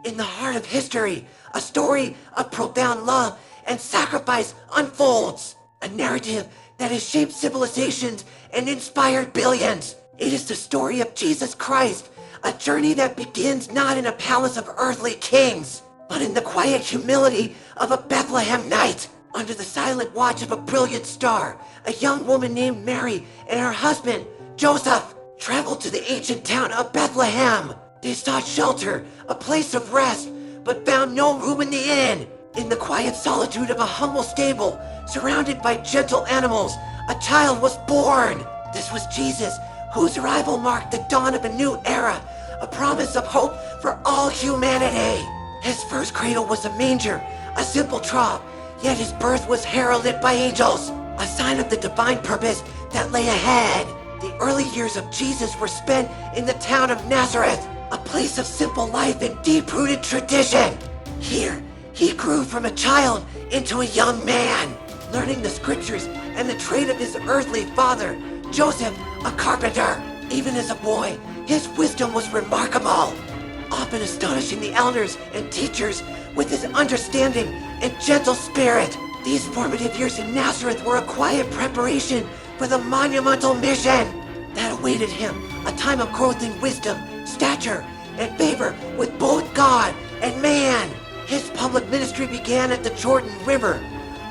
In the heart of history, a story of profound love and sacrifice unfolds. A narrative that has shaped civilizations and inspired billions. It is the story of Jesus Christ, a journey that begins not in a palace of earthly kings, but in the quiet humility of a Bethlehem night. Under the silent watch of a brilliant star, a young woman named Mary and her husband, Joseph, traveled to the ancient town of Bethlehem. They sought shelter, a place of rest, but found no room in the inn. In the quiet solitude of a humble stable, surrounded by gentle animals, a child was born. This was Jesus, whose arrival marked the dawn of a new era, a promise of hope for all humanity. His first cradle was a manger, a simple trough, yet his birth was heralded by angels, a sign of the divine purpose that lay ahead. The early years of Jesus were spent in the town of Nazareth, a place of simple life and deep-rooted tradition. Here, he grew from a child into a young man, learning the scriptures and the trade of his earthly father, Joseph, a carpenter. Even as a boy, his wisdom was remarkable, often astonishing the elders and teachers with his understanding and gentle spirit. These formative years in Nazareth were a quiet preparation for the monumental mission that awaited him, a time of growth in wisdom, stature, and favor with both God and man. His public ministry began at the Jordan River,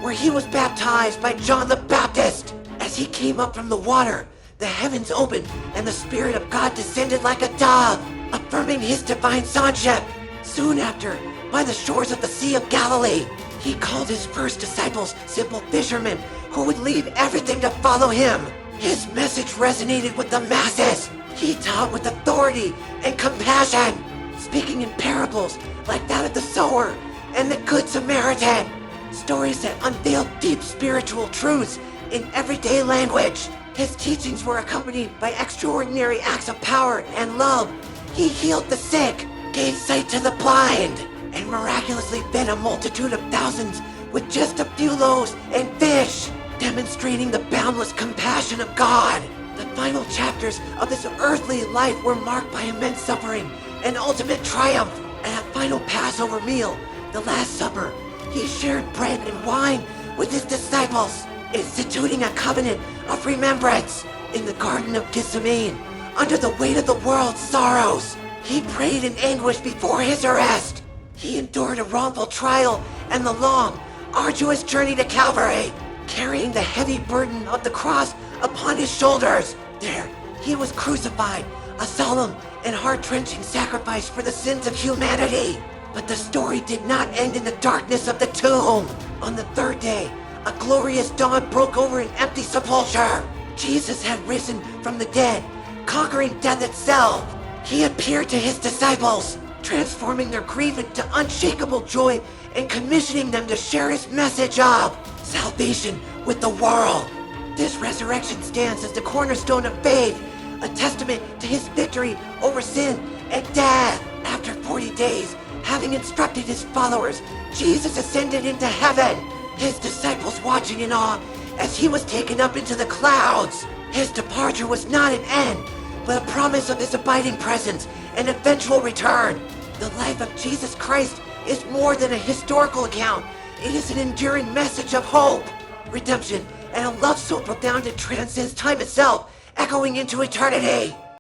where he was baptized by John the Baptist. As he came up from the water, the heavens opened and the Spirit of God descended like a dove, affirming his divine sonship. Soon after, by the shores of the Sea of Galilee, he called his first disciples simple fishermen who would leave everything to follow him. His message resonated with the masses. He taught with authority and compassion, speaking in parables like that of the sower and the Good Samaritan, stories that unveiled deep spiritual truths in everyday language. His teachings were accompanied by extraordinary acts of power and love. He healed the sick, gave sight to the blind, and miraculously fed a multitude of thousands with just a few loaves and fish, demonstrating the boundless compassion of God. The final chapters of his earthly life were marked by immense suffering and ultimate triumph. At a final Passover meal, the Last Supper, he shared bread and wine with his disciples, instituting a covenant of remembrance. In the Garden of Gethsemane, under the weight of the world's sorrows, he prayed in anguish before his arrest. He endured a wrongful trial and the long, arduous journey to Calvary, carrying the heavy burden of the cross upon his shoulders. There, he was crucified, a solemn and heart-wrenching sacrifice for the sins of humanity. But the story did not end in the darkness of the tomb. On the third day, a glorious dawn broke over an empty sepulchre. Jesus had risen from the dead, conquering death itself. He appeared to his disciples, transforming their grief into unshakable joy and commissioning them to share his message of salvation with the world. This resurrection stands as the cornerstone of faith, a testament to his victory over sin and death. After 40 days, having instructed his followers, Jesus ascended into heaven, his disciples watching in awe as he was taken up into the clouds. His departure was not an end, but a promise of his abiding presence and eventual return. The life of Jesus Christ is more than a historical account. It is an enduring message of hope, redemption, and a love so profound it transcends time itself, echoing into eternity.